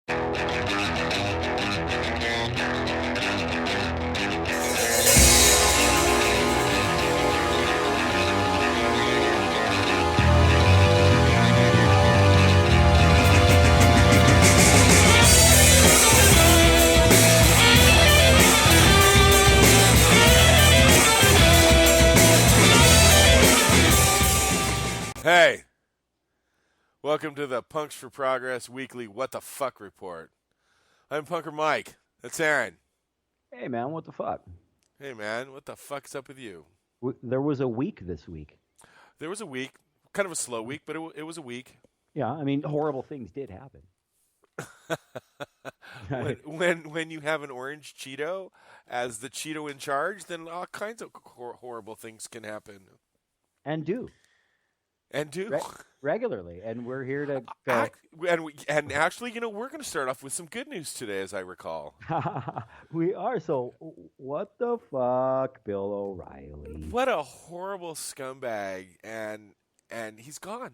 Hey, welcome to the Punks for Progress Weekly What the Fuck Report. I'm Punker Mike. That's Aaron. Hey, man, what the fuck? Hey, man, what the fuck's up with you? There was a week this week. There was a week, kind of a slow week, but it was a week. Yeah, I mean, horrible things did happen. when you have an orange Cheeto as the Cheeto in charge, then all kinds of horrible things can happen. And do. Regularly, and we're here to go. And actually, we're going to start off with some good news today, as I recall. We are. So, what the fuck, Bill O'Reilly? What a horrible scumbag, and he's gone.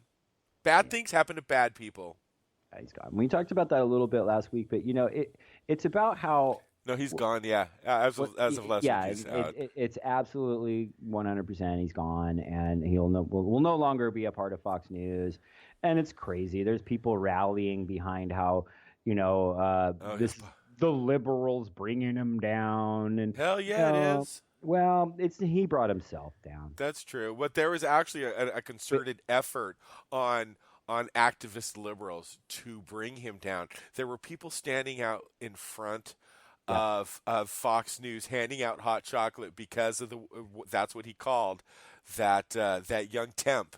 Bad things happen to bad people. He's gone. We talked about that a little bit last week, but it's about how. No, he's gone. Yeah, as of last week, he's out. It's absolutely 100%. He's gone, and will no longer be a part of Fox News. And it's crazy. There's people rallying behind how the liberals bringing him down, and hell yeah, it is. Well, he brought himself down. That's true. But there was actually a concerted effort on activist liberals to bring him down. There were people standing out in front of Fox News handing out hot chocolate because of that's what he called that young temp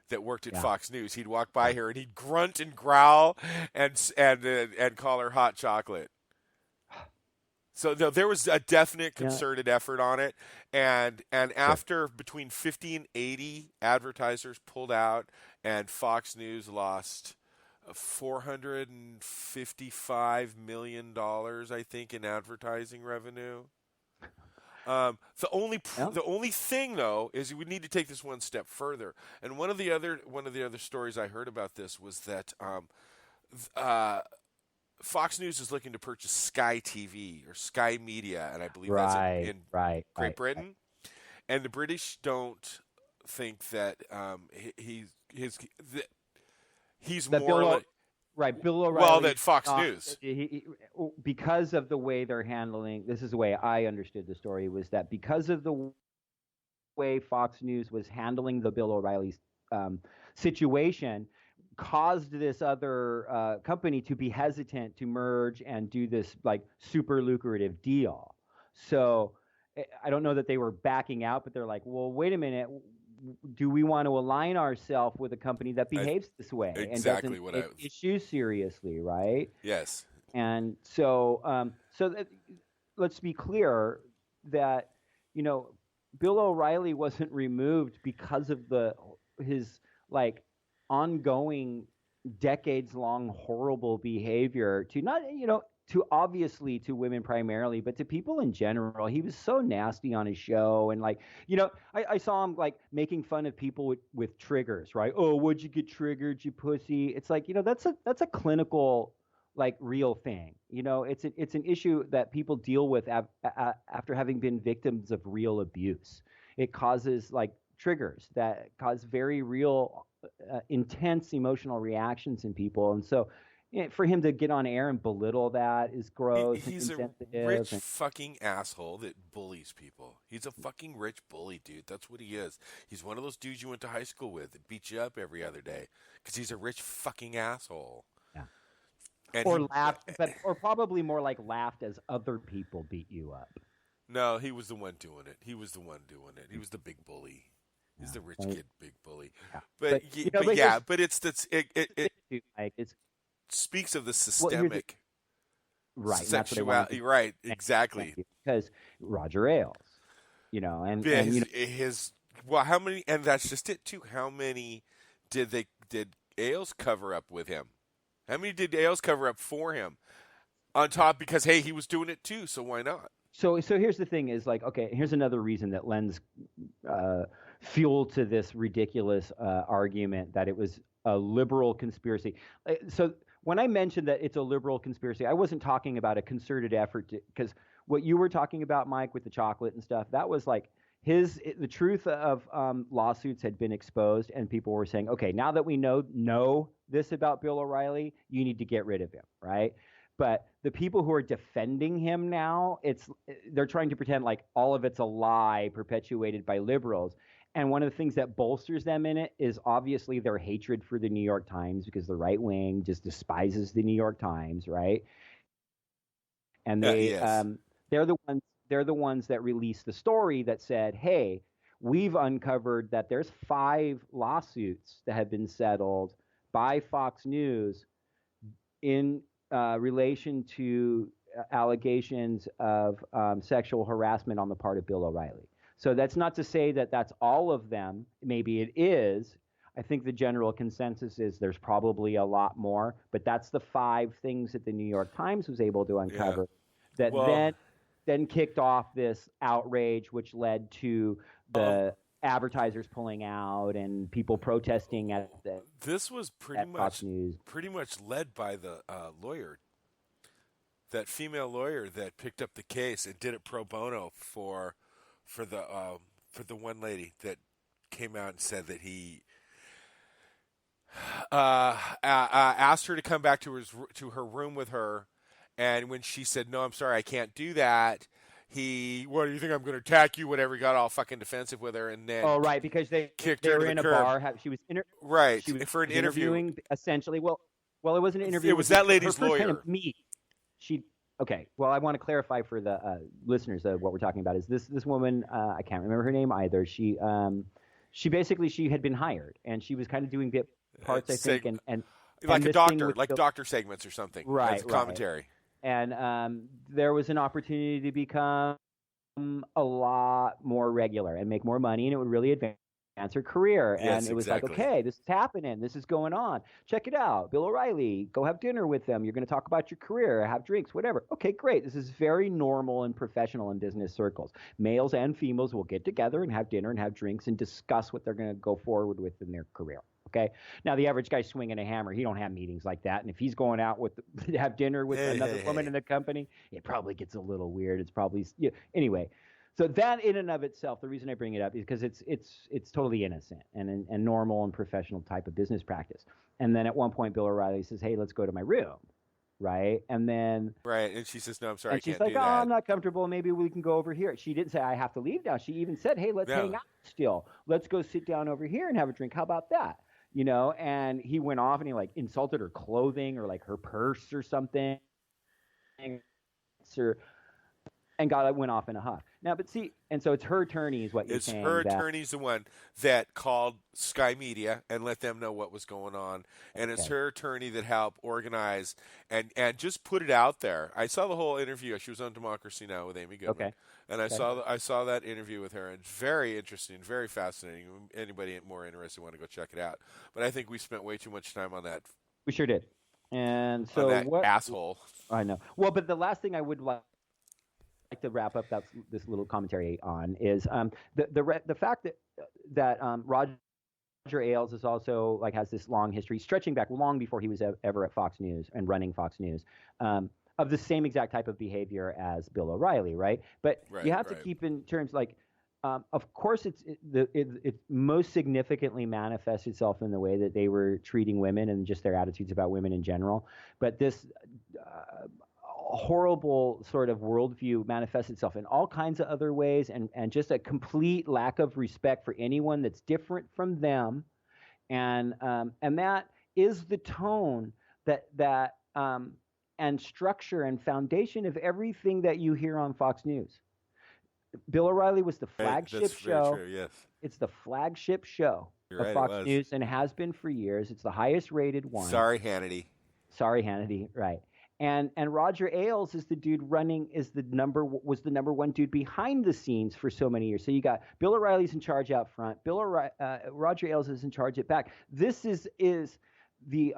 that worked at Fox News. He'd walk by her and he'd grunt and growl and call her hot chocolate. So there was a definite concerted effort on it, and after between 50 and 80 advertisers pulled out, and Fox News lost $455 million, I think, in advertising revenue. The only thing though is we need to take this one step further. And one of the other stories I heard about this was that Fox News is looking to purchase Sky TV or Sky Media, and I believe that's in Great Britain. And the British don't think that he's more Bill O'Reilly. Well, that Fox News. Because of the way they're handling, this is the way I understood the story, was that because of the way Fox News was handling the Bill O'Reilly situation, caused this other company to be hesitant to merge and do this like super lucrative deal. So I don't know that they were backing out, but they're like, well, wait a minute. Do we want to align ourselves with a company that behaves this way and doesn't take issues seriously, right? Yes. And so, let's be clear that Bill O'Reilly wasn't removed because of his like ongoing decades-long horrible behavior to not to obviously to women primarily, but to people in general. He was so nasty on his show. And like, I saw him like making fun of people with triggers, right? Oh, what'd you get triggered, you pussy? It's like, that's a clinical, like real thing. It's an issue that people deal with after having been victims of real abuse. It causes like triggers that cause very real, intense emotional reactions in people. And so, for him to get on air and belittle that is gross. He's a rich fucking asshole that bullies people. He's a fucking rich bully, dude. That's what he is. He's one of those dudes you went to high school with that beat you up every other day because he's a rich fucking asshole. Yeah. And or probably more like laughed as other people beat you up. No, he was the one doing it. He was the the big bully. He's the rich kid, big bully. Yeah. But it's speaks of the systemic sexuality, right? Exactly. Because Roger Ailes, and his how many? And that's just it too. How many did Ailes cover up with him? How many did Ailes cover up for him? On top, because hey, he was doing it too, so why not? So here's the thing: is like, okay, here's another reason that lends fuel to this ridiculous argument that it was a liberal conspiracy. So when I mentioned that it's a liberal conspiracy, I wasn't talking about a concerted effort to, because what you were talking about, Mike, with the chocolate and stuff, that was like the truth of lawsuits had been exposed, and people were saying, okay, now that we know this about Bill O'Reilly, you need to get rid of him, right? But the people who are defending him now, they're trying to pretend like all of it's a lie perpetuated by liberals. And one of the things that bolsters them in it is obviously their hatred for the New York Times, because the right wing just despises the New York Times, right? And Yes. they're the ones that released the story that said, "Hey, we've uncovered that there's 5 lawsuits that have been settled by Fox News in relation to allegations of sexual harassment on the part of Bill O'Reilly." So that's not to say that that's all of them. Maybe it is. I think the general consensus is there's probably a lot more, but that's the 5 things that the New York Times was able to Yeah. uncover that Well, then kicked off this outrage, which led to um, the advertisers pulling out and people protesting this was at Fox News. pretty much led by the lawyer, that female lawyer that picked up the case and did it pro bono for the for the one lady that came out and said that he asked her to come back to her room with her, and when she said no, I'm sorry, I can't do that. What do you think, I'm going to attack you? Whatever. He got all fucking defensive with her, and then Oh, right, because kicked they her to were the in a curb. bar. Right, She was for an interview. interviewing essentially. Well, it wasn't an interview. It It was was that her lady's first time lawyer. to meet. She Okay. Well, I want to clarify for the listeners what we're talking about is this woman. I can't remember her name either. She basically she had been hired, and she was kind of doing bit parts, I think, Seg- and like a this thing doctor, with like doctor segments or something as right, a right, commentary. and there was an opportunity to become a lot more regular and make more money, and it would really advance her career. And Yes, it was like, exactly. okay, this is happening. This is going on. Check it out. Bill O'Reilly, go have dinner with them. You're going to talk about your career, have drinks, whatever. Okay, great. This is very normal and professional in business circles. Males and females will get together and have dinner and have drinks and discuss what they're going to go forward with in their career. Okay. Now the average guy swinging a hammer, he don't have meetings like that. And if he's going out with to have dinner with Hey, another hey, woman hey. in the company, it probably gets a little weird. It's probably anyway. So that in and of itself, the reason I bring it up is because it's totally innocent and normal and professional type of business practice. And then at one point, Bill O'Reilly says, "Hey, let's go to my room," right? Right, and she says, "No, I'm sorry, I And she's can't like, do "Oh, I'm that." not comfortable. Maybe we can go over here." She didn't say I have to leave now. She even said, "Hey, let's Yeah, hang out still. Let's go sit down over here and have a drink. How about that?" And he went off and he like insulted her clothing or like her purse or something, or and went off in a huff. Now, but see, and so it's her attorney is what you're it's her saying that attorney's the one that called Sky Media and let them know what was going on, and it's okay, her attorney that helped organize and just put it out there. I saw the whole interview. She was on Democracy Now! With Amy Goodman, okay, and okay. I saw that interview with her, and it's very interesting, very fascinating. Anybody more interested want to go check it out. But I think we spent way too much time We sure did. And on so that what asshole. I know. Well, but the last thing I would like to wrap up this little commentary on is the fact that Roger Ailes is also like has this long history stretching back long before he was ever at Fox News and running Fox News. Of the same exact type of behavior as Bill O'Reilly, right? But you Right, have to right. keep in terms like, of course, it most significantly manifests itself in the way that they were treating women and just their attitudes about women in general. But this horrible sort of worldview manifests itself in all kinds of other ways, and just a complete lack of respect for anyone that's different from them, and that is the tone that and structure and foundation of everything that you hear on Fox News. Bill O'Reilly was the Right, flagship that's very show. true. Yes, It's the flagship show you're of right. It Fox was. News and has been for years. It's the highest rated one. Sorry, Hannity. Sorry, Hannity, right? And Roger Ailes is the dude running is the number was the number one dude behind the scenes for so many years. So you got Bill O'Reilly's in charge out front. Roger Ailes is in charge at back. This is the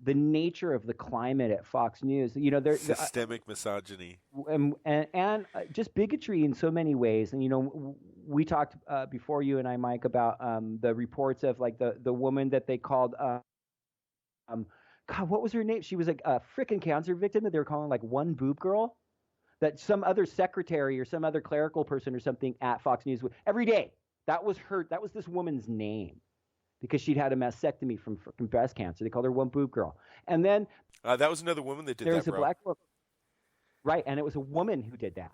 nature of the climate at Fox News. Systemic misogyny. And just bigotry in so many ways. And we talked before you and I, Mike, about the reports of like the woman that they called God, what was her name? She was like a freaking cancer victim that they were calling like one boob girl. That some other secretary or some other clerical person or something at Fox News every day. That was her. That was this woman's name because she'd had a mastectomy from breast cancer. They called her one boob girl. And then That was another woman that did there that, was a bro. black woman, right? And it was a woman who did that.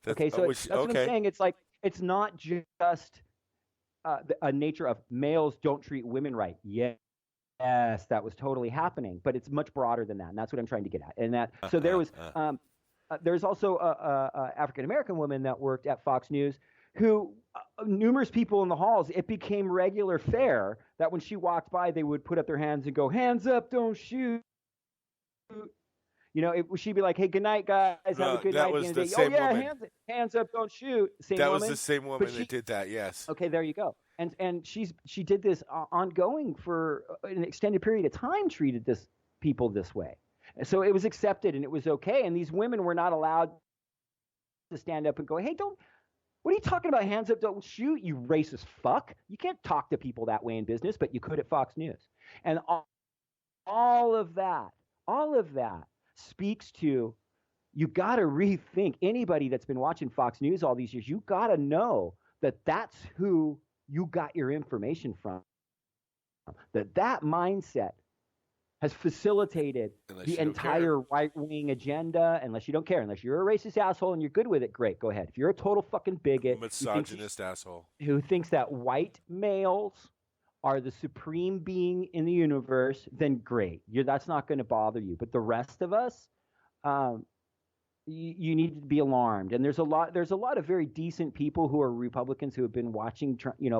Okay, so that's okay. what I'm saying. It's like it's not just a nature of males don't treat women right. Yes, that was totally happening, but it's much broader than that, and that's what I'm trying to get at. And that so there was. There's also a African American woman that worked at Fox News who numerous people in the halls, it became regular fare that when she walked by, they would put up their hands and go, hands up, don't shoot. You know, she'd be like, hey, good night, guys. Have a good night. That was the day. same woman. Hands up, don't shoot. Same that woman. was the same woman that did that, yes. Okay, there you go. And she did this ongoing for an extended period of time, treated this people this way. So it was accepted and it was okay. And these women were not allowed to stand up and go, hey, what are you talking about? Hands up, don't shoot, you racist fuck. You can't talk to people that way in business, but you could at Fox News. And all of that speaks to, you got to rethink. Anybody that's been watching Fox News all these years, you got to know that that's who you got your information from. That mindset has facilitated the entire right-wing agenda. Unless you don't care, unless you're a racist asshole and you're good with it, great, go ahead. If you're a total fucking bigot, misogynist asshole who thinks that white males are the supreme being in the universe, then great. That's not going to bother you. But the rest of us, you need to be alarmed. And there's a lot of very decent people who are Republicans who have been watching,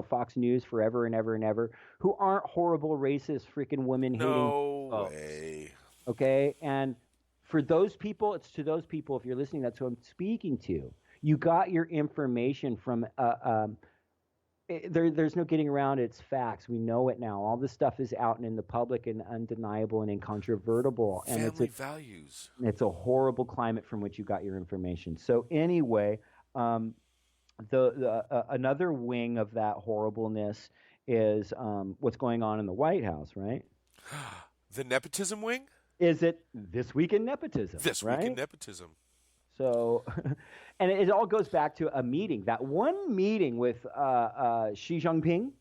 Fox News forever and ever and ever, who aren't horrible, racist, freaking women-hating. No way. Okay, and for those people, it's to those people. If you're listening, that's who I'm speaking to. You got your information from. There's no getting around it. It's facts. We know it now. All this stuff is out and in the public and undeniable and incontrovertible. And family values. It's a horrible climate from which you got your information. So anyway, another wing of that horribleness is what's going on in the White House, right? The nepotism wing? Is it This Week in Nepotism? This Week in Nepotism. So, and it all goes back to a meeting. That one meeting with Xi Jinping.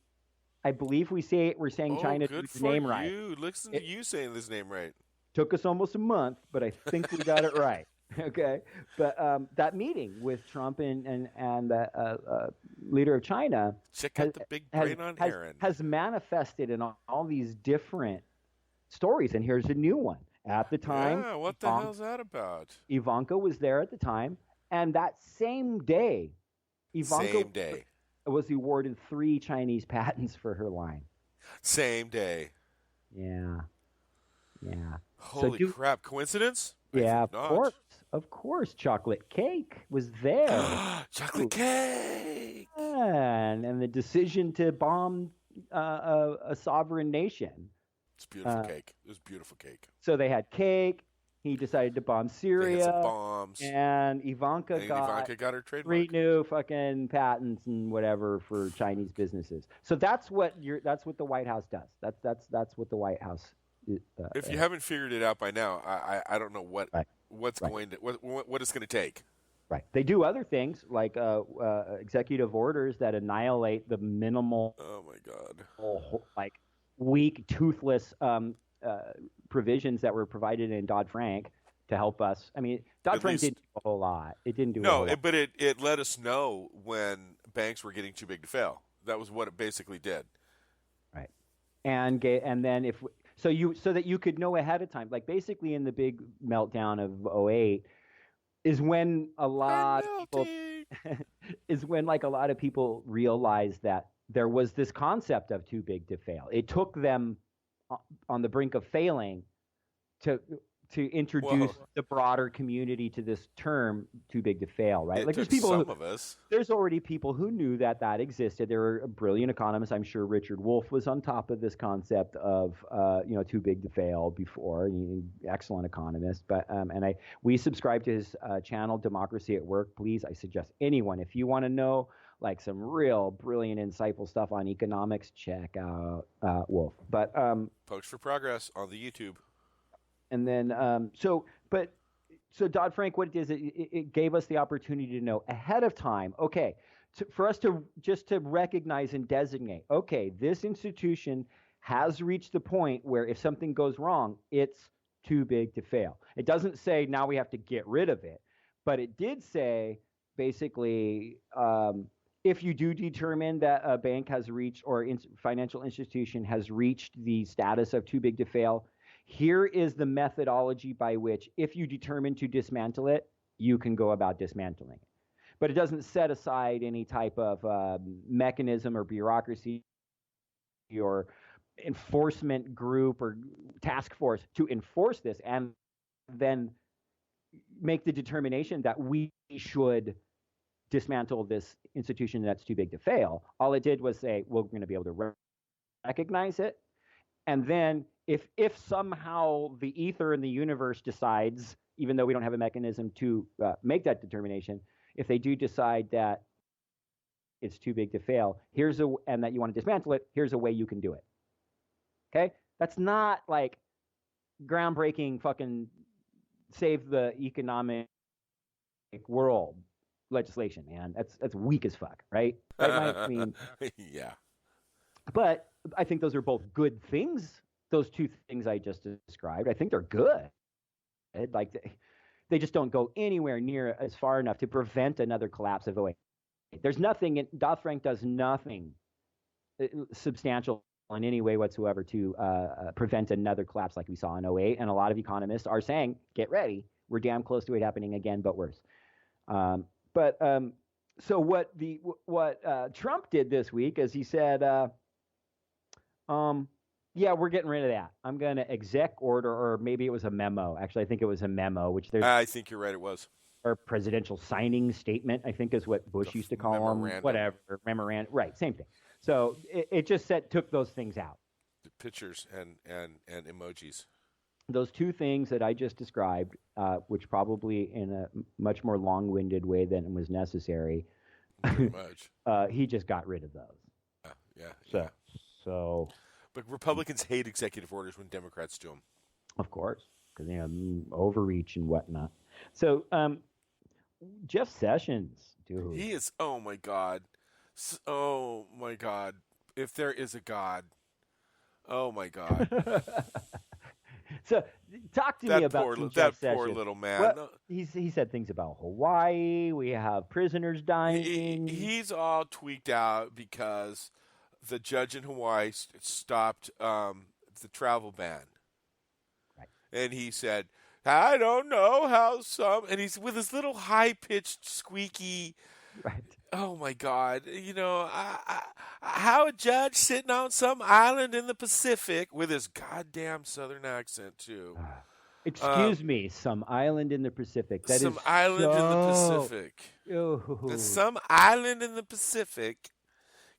I believe we're saying China good the for name right. Listen to you saying this name right. Took us almost a month, but I think we got it right. Okay, but that meeting with Trump and the leader of China. Check out the big brain on Heron. Has manifested in all these different stories, and here's a new one. At the time, yeah, what the hell's that about? Ivanka was there at the time, and that same day, Ivanka was awarded 3 Chinese patents for her line. Same day. Yeah. Holy crap! Coincidence? Yeah, of course. Chocolate cake was there. Chocolate cake. And the decision to bomb a sovereign nation. It's beautiful cake. It was beautiful cake. So they had cake. He decided to bomb Syria. They had some bombs. And Ivanka got her trademark. 3 new fucking patents and whatever for Chinese businesses. So that's what the White House does. That's what the White House. If you haven't figured it out by now, I don't know what it's going to take. Right. They do other things like executive orders that annihilate the minimal. Oh my God. Like weak, toothless provisions that were provided in Dodd-Frank to help us. I mean, Dodd-Frank didn't do a whole lot. It didn't do a whole lot. But it let us know when banks were getting too big to fail. That was what it basically did. Right. And then so that you could know ahead of time, like basically in the big meltdown of 2008 is when a lot of people realized that there was this concept of too big to fail. It took them on the brink of failing to introduce the broader community to this term "too big to fail," right? Like there's already people who knew that existed. There were brilliant economists. I'm sure Richard Wolff was on top of this concept of too big to fail before. Excellent economist, but we subscribe to his channel Democracy at Work. Please, I suggest anyone if you want to know like some real brilliant, insightful stuff on economics, check out Wolf. But Post for Progress on the YouTube. and then so Dodd-Frank, what it is, it gave us the opportunity to know ahead of time, okay, for us to just to recognize and designate, okay, this institution has reached the point where if something goes wrong, it's too big to fail. It doesn't say now we have to get rid of it, but it did say basically, if you do determine that a bank has reached or financial institution has reached the status of too big to fail, here is the methodology by which, if you determine to dismantle it, you can go about dismantling it. But it doesn't set aside any type of mechanism or bureaucracy or enforcement group or task force to enforce this and then make the determination that we should dismantle this institution that's too big to fail. All it did was say, we're going to be able to recognize it. And then if somehow the ether in the universe decides, even though we don't have a mechanism to make that determination, if they do decide that it's too big to fail, and that you want to dismantle it, here's a way you can do it. Okay? That's not like groundbreaking fucking save the economic world legislation, man. That's weak as fuck, right? Right, Mike? I mean, yeah. But I think those are both good things. Those two things I just described, I think they're good. Like they just don't go anywhere near as far enough to prevent another collapse of 08. There's nothing. Dodd-Frank does nothing substantial in any way whatsoever to prevent another collapse like we saw in 08. And a lot of economists are saying, get ready. We're damn close to it happening again, but worse. So what Trump did this week is he said, yeah, we're getting rid of that. I'm going to exec order, or maybe it was a memo. Actually, I think it was a memo, which there's. I think you're right. It was. Or presidential signing statement, I think is what Bush used to call them. Whatever. Memorandum. Right. Same thing. So it just took those things out. The pictures and emojis. Those two things that I just described, which probably in a much more long-winded way than was necessary, he just got rid of those. Yeah. So. But Republicans hate executive orders when Democrats do them. Of course, because overreach and whatnot. So Jeff Sessions, dude. He is, oh my God. Oh my God. If there is a God. Oh my God. So talk to me about Jeff Sessions. That poor little man. Well, he said things about Hawaii. We have prisoners dying. He's all tweaked out because the judge in Hawaii stopped the travel ban. Right. And he said, I don't know how some, and he's with his little high-pitched, squeaky, right. Oh my God, how a judge sitting on some island in the Pacific with his goddamn southern accent too. Excuse me, some island in the Pacific. That some is island in the Pacific. Oh. Some island in the Pacific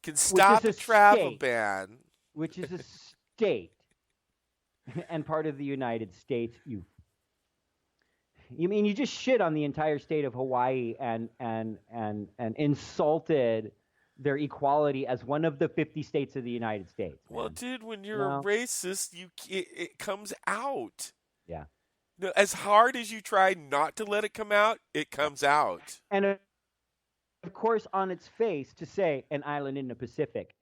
can stop a travel ban. Which is a state and part of the United States. You mean you just shit on the entire state of Hawaii and insulted their equality as one of the 50 states of the United States. Man. Well, dude, when you're a racist, it comes out. Yeah. As hard as you try not to let it come out, it comes out. And of course, on its face, to say an island in the Pacific,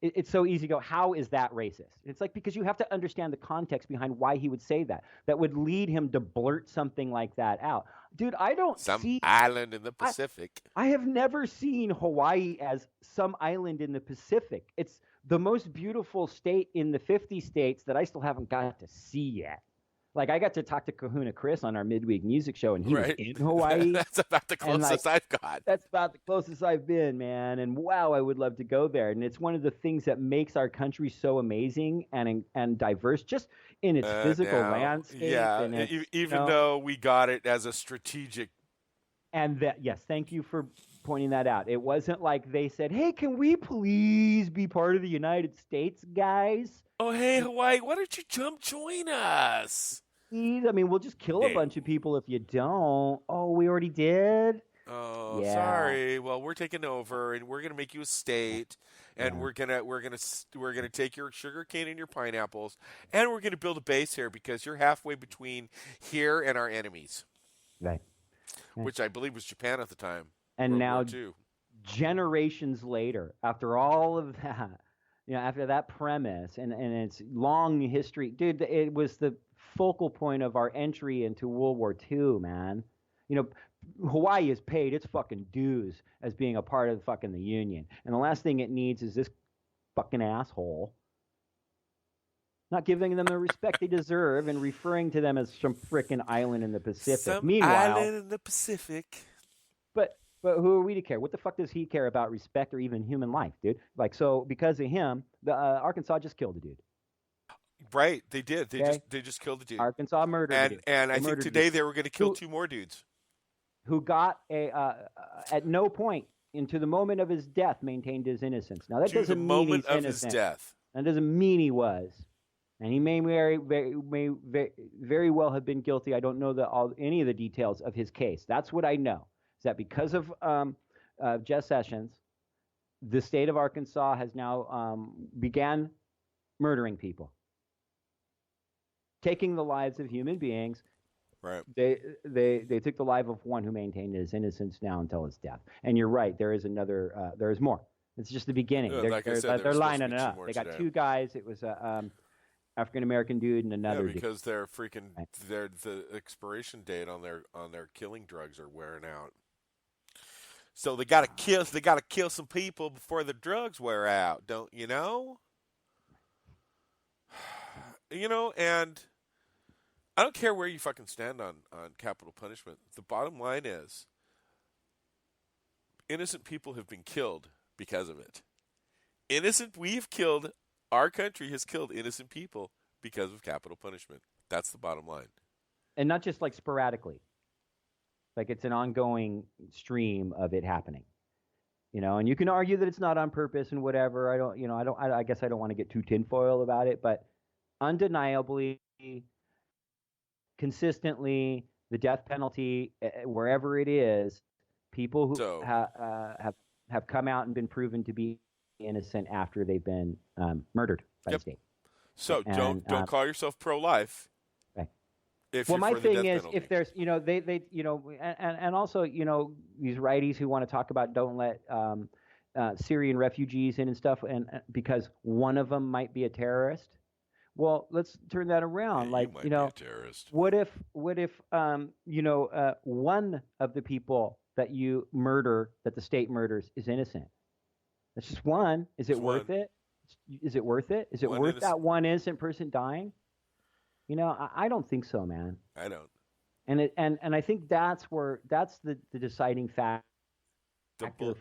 it's so easy to go, how is that racist? It's like, because you have to understand the context behind why he would say that. That would lead him to blurt something like that out. Dude, I don't see... Some island in the Pacific. I have never seen Hawaii as some island in the Pacific. It's the most beautiful state in the 50 states that I still haven't got to see yet. Like, I got to talk to Kahuna Chris on our midweek music show, and he was in Hawaii. That's about the closest I've got. That's about the closest I've been, man. And wow, I would love to go there. And it's one of the things that makes our country so amazing and diverse, just in its physical landscape. Yeah, and its, even though we got it as a strategic. And that, yes, thank you for pointing that out. It wasn't like they said, hey, can we please be part of the United States, guys? Oh, hey, Hawaii, why don't you join us? I mean, we'll just kill a bunch of people if you don't. Oh, we already did? Oh, Yeah, sorry. Well, we're taking over, and we're gonna make you a state, and yeah, we're gonna take your sugar cane and your pineapples, and we're gonna build a base here because you're halfway between here and our enemies, right, right. which I believe was Japan at the time, And World War now, II. generations later, after all of that, after that premise and its long history, dude, it was the focal point of our entry into World War II, man. You know, Hawaii has paid its fucking dues as being a part of fucking the Union, and the last thing it needs is this fucking asshole not giving them the respect they deserve and referring to them as some frickin' island in the Pacific. Some Meanwhile, island in the Pacific. but who are we to care? What the fuck does he care about respect or even human life, dude? Like, so because of him, the Arkansas just killed a dude. Right, they did. They Okay, just killed the dude. Arkansas murdered a And dude. and They I think murdered a today dude they were going to kill who two more dudes who got at no point into the moment of his death maintained his innocence. Now that to the doesn't mean moment he's of his innocent. death. That doesn't mean he was. And he may very well have been guilty. I don't know any of the details of his case. That's what I know. Is that because of Jeff Sessions, the state of Arkansas has now began murdering people, taking the lives of human beings. Right. They took the life of one who maintained his innocence now until his death. And you're right. There is another. There is more. It's just the beginning. Like I said, They're there's supposed to lining be it two up. more They got today. two guys. It was a African American dude and Yeah, another dude. because they're freaking Right. the expiration date on their killing drugs are wearing out. So they gotta kill some people before the drugs wear out, don't you know? And I don't care where you fucking stand on capital punishment. The bottom line is innocent people have been killed because of it. Our country has killed innocent people because of capital punishment. That's the bottom line. And not just like sporadically. Like it's an ongoing stream of it happening. And you can argue that it's not on purpose and whatever. I guess I don't want to get too tinfoil about it, but undeniably, consistently, the death penalty, wherever it is, people who So, have come out and been proven to be innocent after they've been murdered by the yep. state. So And don't call yourself pro-life right. if Well, you're my for the thing death is, penalty. if there's, and also, these righties who want to talk about don't let Syrian refugees in and stuff, and because one of them might be a terrorist. Well, let's turn that around. Yeah, you Like, might be a terrorist. what if, one of the people that you murder, that the state murders, is innocent? That's just one. Is it worth it? Is it worth it? Is it worth that one innocent person dying? I don't think so, man. I don't. And I think that's the deciding factor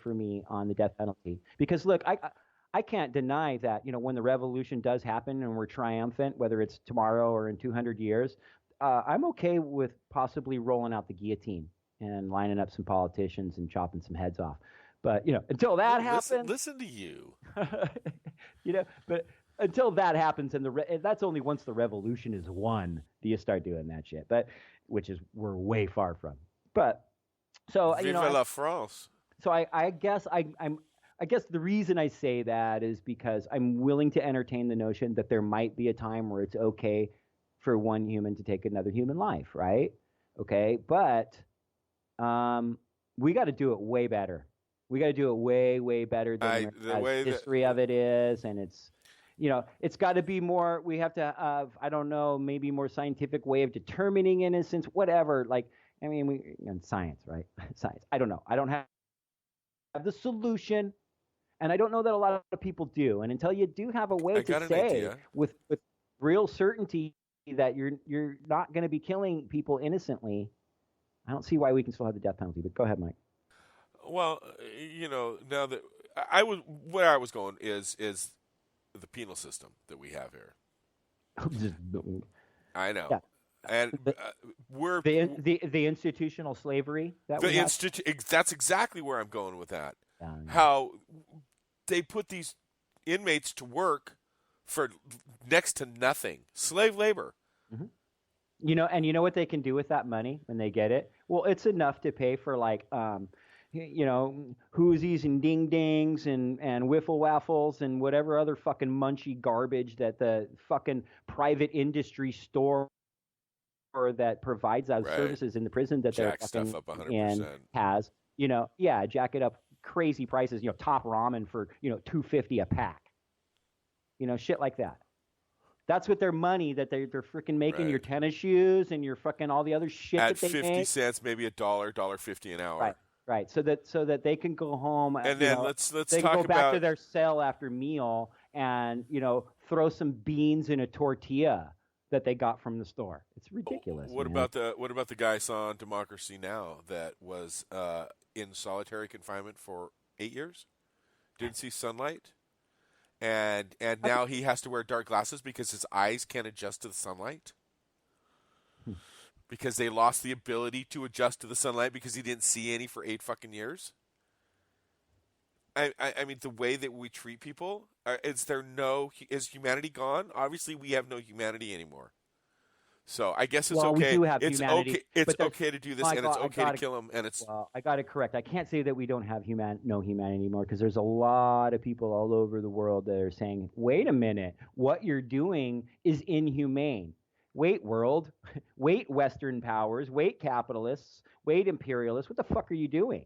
for me on the death penalty. Because look, I can't deny that, when the revolution does happen and we're triumphant, whether it's tomorrow or in 200 years, I'm okay with possibly rolling out the guillotine and lining up some politicians and chopping some heads off. But, until that happens, listen to you. But until that happens, and that's only once the revolution is won, do you start doing that shit. But which is we're way far from. But so Vive la France. So I guess I guess the reason I say that is because I'm willing to entertain the notion that there might be a time where it's okay for one human to take another human life, right? Okay, but we got to do it way better. We got to do it way, way better than the history of it is, and it's got to be more. We have to have, I don't know, maybe more scientific way of determining innocence, whatever. Like, I mean, science, right? Science. I don't know. I don't have the solution, and I don't know that a lot of people do. And until you do have a way to say with real certainty that you're not going to be killing people innocently, I don't see why we can still have the death penalty. But go ahead, Mike. Well, now that where I was going is the penal system that we have here. I know, yeah. And we're the institutional slavery that we have. That's exactly where I'm going with that. Yeah. How they put these inmates to work for next to nothing, slave labor. Mm-hmm. And you know what they can do with that money when they get it? Well, it's enough to pay for like Whoosies and ding dings and wiffle waffles and whatever other fucking munchy garbage that the fucking private industry store that provides those Right. services in the prison that they're Jack stuff fucking up in 100%. has, yeah, jack it up crazy prices, top ramen for, 250 a pack, shit like that. That's what their money that they're freaking making your Right. tennis shoes and your fucking all the other shit At that they 50 make. cents, maybe a dollar, dollar 50 an Right, hour. right. So that they can go home, And then let's they can talk go back to about their cell after meal and throw some beans in a tortilla that they got from the store. It's ridiculous, what man. about the guy I saw on Democracy Now that was in solitary confinement for 8 years, didn't see sunlight, and I think, now he has to wear dark glasses because his eyes can't adjust to the sunlight because they lost the ability to adjust to the sunlight because he didn't see any for 8 fucking years. I mean, the way that we treat people, is humanity gone? Obviously, we have no humanity anymore. So I guess it's well, we okay. do have It's humanity, okay. It's but there's okay to do this, my and it's God, okay to kill him, and it's I got to correct. I can't say that we don't have no humanity anymore because there's a lot of people all over the world that are saying, "Wait a minute, what you're doing is inhumane." Wait, world. Wait, Western powers. Wait, capitalists. Wait, imperialists. What the fuck are you doing?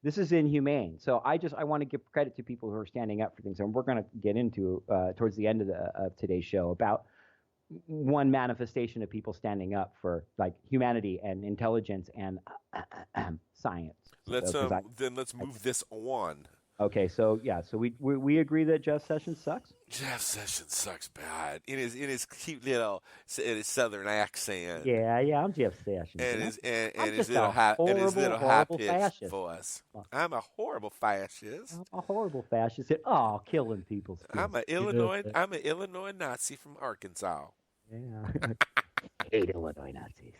This is inhumane. So I want to give credit to people who are standing up for things, and we're going to get into towards the end of today's show about one manifestation of people standing up for like humanity and intelligence and science. let's So, let's move this on. okay, so yeah, so we agree that Jeff Sessions sucks. Jeff Sessions sucks bad in his cute little in his southern accent Yeah, I'm Jeff Sessions. I'm and his just little a high horrible pitched fascist. voice. I'm a horrible fascist. I'm a horrible fascist. Killing people's good. I'm an Illinois Nazi from Arkansas. Yeah. Hate Illinois Nazis.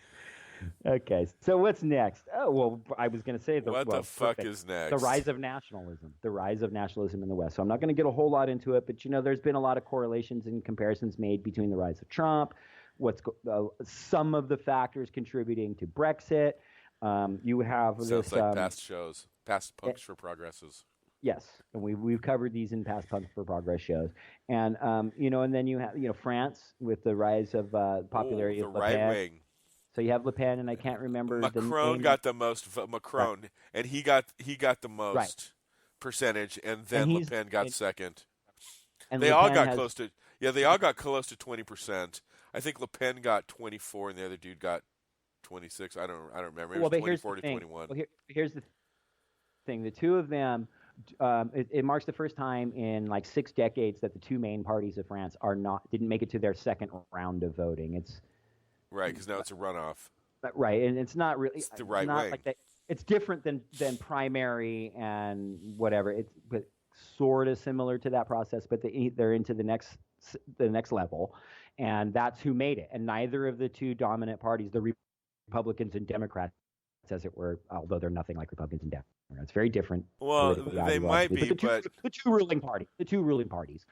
Okay, so what's next? Oh, well, I was going to say What the fuck perfect. is next? The rise of nationalism. The rise of nationalism in the West. So I'm not going to get a whole lot into it, but there's been a lot of correlations and comparisons made between the rise of Trump, some of the factors contributing to Brexit. You have Sounds this like past Punks for Progresses. yes, and we've covered these in past Punks for Progress shows, and and then you have France with the rise of popularity The of Le right Pen. wing. So you have Le Pen, and I can't remember the Macron name. got the most Macron, Right. and he got the Right. most percentage, and And then Le he's Pen got second. and They Le all Pen got has close to they all got close to 20%. I think Le Pen got 24, and the other dude got 26. I don't remember. It well, was but here's the 24 to thing. 21. Well, here's the thing. The two of them, it marks the first time in like 6 decades that the two main parties of France didn't make it to their second round of voting. It's Right, because now it's a runoff. right, and it's not really It's the right not wing. like that. It's different than primary and whatever. It's but sort of similar to that process, but they're into the next level, and that's who made it. And neither of the two dominant parties, the Republicans and Democrats, as it were, although they're nothing like Republicans and Democrats, it's very different Well, politically, they might ideologically. be, But the two ruling parties,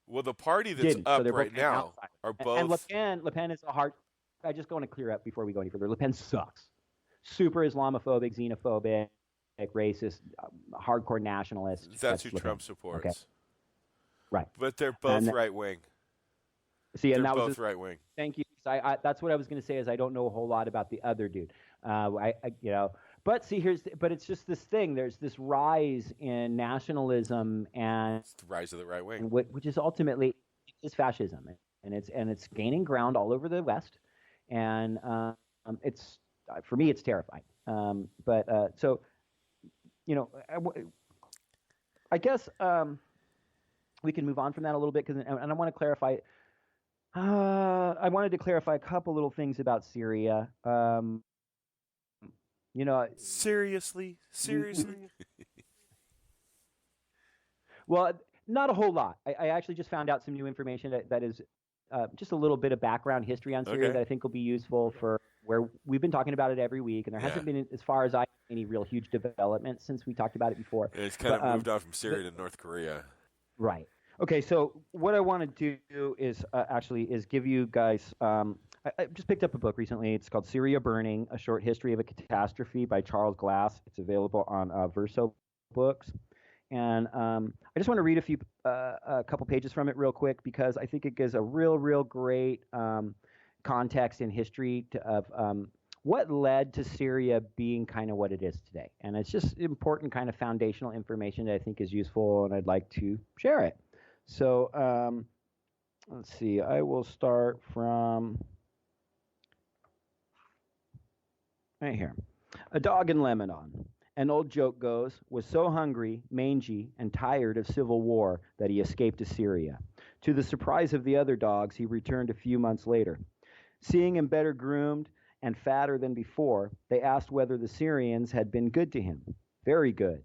well, the party that's didn't. So up they're both right now outside. are And both. Le Pen is a hard. I just want to clear up before we go any further. Le Pen sucks. Super Islamophobic, xenophobic, racist, hardcore nationalist. That's who Le Pen. Trump supports. Okay. Right. But they're both And right wing. see, and They're that was both right wing. thank you. So that's what I was going to say is I don't know a whole lot about the other dude. But see, but it's just this thing. There's this rise in nationalism and It's the rise of the right wing. which is ultimately is fascism, and it's gaining ground all over the West, and it's for me it's terrifying. So I guess we can move on from that a little bit and I want to clarify. I wanted to clarify a couple little things about Syria. Seriously? Well, not a whole lot. I actually just found out some new information that is just a little bit of background history on Syria Okay. that I think will be useful for where we've been talking about it every week, and there hasn't been, as far as I know, any real huge development since we talked about it before. And it's kind of moved on from Syria to North Korea. Right. Okay, so what I want to do is actually is give you guys. I just picked up a book recently. It's called Syria Burning: A Short History of a Catastrophe by Charles Glass. It's available on Verso Books, and I just want to read a couple pages from it real quick because I think it gives a real great context and history of what led to Syria being kind of what it is today. And it's just important kind of foundational information that I think is useful, and I'd like to share it. So let's see. I will start from right here. A dog in Lebanon. An old joke goes, was so hungry, mangy, and tired of civil war that he escaped to Syria. To the surprise of the other dogs, he returned a few months later. Seeing him better groomed and fatter than before, they asked whether the Syrians had been good to him. Very good.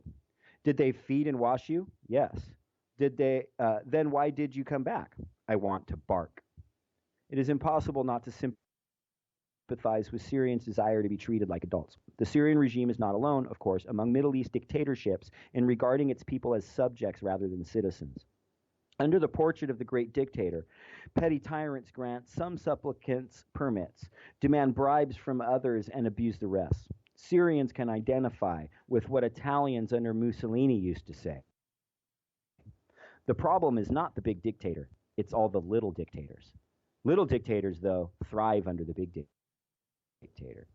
Did they feed and wash you? Yes. Did they? Then why did you come back? I want to bark. It is impossible not to sympathize with Syrians' desire to be treated like adults. The Syrian regime is not alone, of course, among Middle East dictatorships in regarding its people as subjects rather than citizens. Under the portrait of the great dictator, petty tyrants grant some supplicants permits, demand bribes from others, and abuse the rest. Syrians can identify with what Italians under Mussolini used to say. The problem is not the big dictator, it's all the little dictators. Little dictators, though, thrive under the big dictator.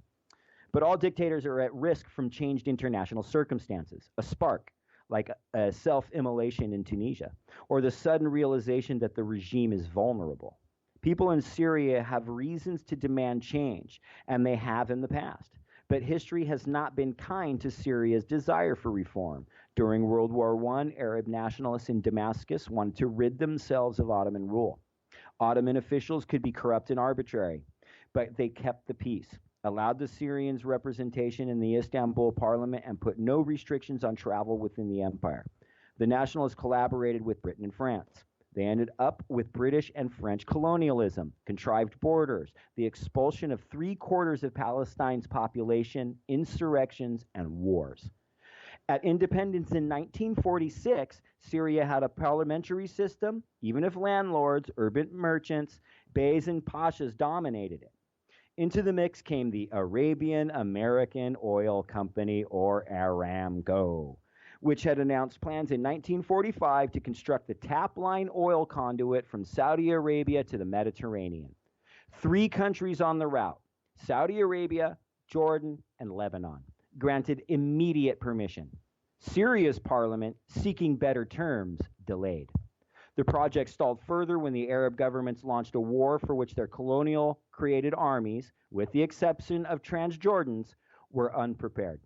But all dictators are at risk from changed international circumstances. A spark, like a self-immolation in Tunisia, or the sudden realization that the regime is vulnerable. People in Syria have reasons to demand change, and they have in the past. But history has not been kind to Syria's desire for reform. During World War I, Arab nationalists in Damascus wanted to rid themselves of Ottoman rule. Ottoman officials could be corrupt and arbitrary, but they kept the peace, allowed the Syrians representation in the Istanbul parliament, and put no restrictions on travel within the empire. The nationalists collaborated with Britain and France. They ended up with British and French colonialism, contrived borders, the expulsion of 3/4 of Palestine's population, insurrections, and wars. At independence in 1946, Syria had a parliamentary system, even if landlords, urban merchants, beys, and pashas dominated it. Into the mix came the Arabian American Oil Company, or Aramco, which had announced plans in 1945 to construct the tap-line oil conduit from Saudi Arabia to the Mediterranean. 3 countries on the route, Saudi Arabia, Jordan, and Lebanon, granted immediate permission. Syria's parliament, seeking better terms, delayed. The project stalled further when the Arab governments launched a war for which their colonial-created armies, with the exception of Transjordans, were unprepared.